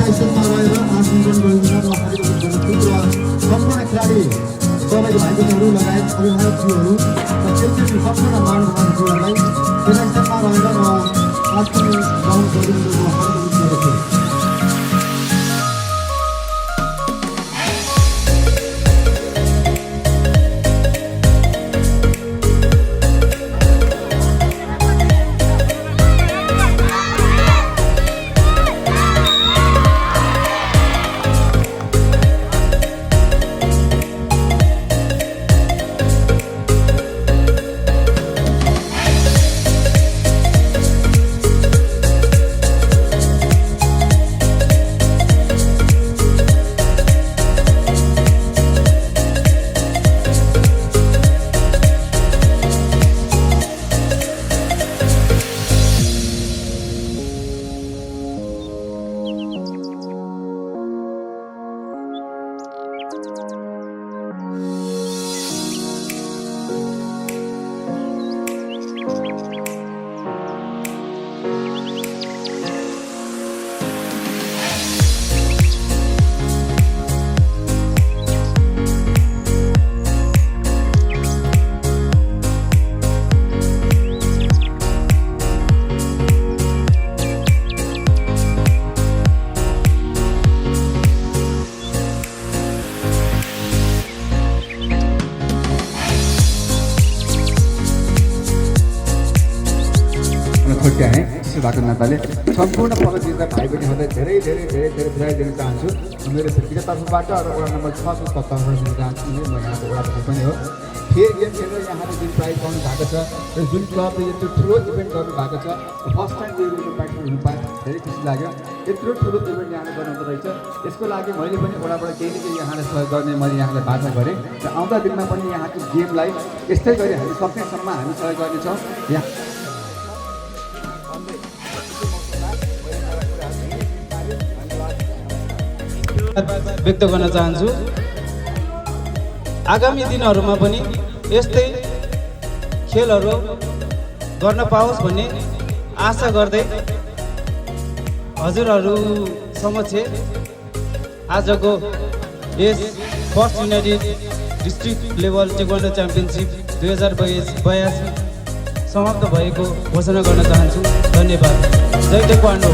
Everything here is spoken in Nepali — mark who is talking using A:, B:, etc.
A: स्टेसनमा रहेर आसनग्रहण गरिदिन र सम्पूर्ण खेलाडी सबैको भाइबहिनीहरू लगायत अभिभावकज्यूहरू र छेउछेउको सम्पूर्ण मानवहरूलाई स्टेसनमा रहेर म आसनग्रहण गरिदिनुको अनुरोध गर्दछु।
B: खोज्या है त्यसो भएको नाताले सम्पूर्ण पदविजेता भाइ बहिनीहरूलाई धेरै धेरै धेरै धेरै बधाई दिन चाहन्छु। मेरो व्यक्तिगत तर्फबाट र वडा नम्बर 6 को तर्फबाट दिन चाहन्छु। म यहाँको वडा प्रमुख पनि हो। खेल गेम खेलेर यहाँले जुन प्राइज पाउनु भएको छ र जुन क्लबले यत्रो ठुलो इभेन्ट गर्नु भएको छ, फर्स्ट टाइम यो इभेन्टको पार्टिसिपेट हुनु पाएँ, धेरै खुसी लाग्यो। यत्रो ठुलो इभेन्ट यहाँले गर्नुहुँदो रहेछ। यसको लागि मैले पनि वडाबाट केही न केही यहाँलाई सहयोग गर्ने मैले यहाँलाई बाचा गरेँ र आउँदा दिनमा पनि यहाँको गेमलाई यस्तै गरी हामी सक्नेसम्म हामी सहयोग गर्नेछौँ। यहाँ
C: व्यक्त गर्न चाहन्छु। आगामी दिनहरूमा पनि यस्तै खेलहरू गर्न पाओस् भन्ने आशा गर्दै हजुरहरू समक्ष आजको यस first united district level taekwondo championship 2082 समाप्त भएको घोषणा गर्न चाहन्छु। धन्यवाद। जय टेक्वान्डो।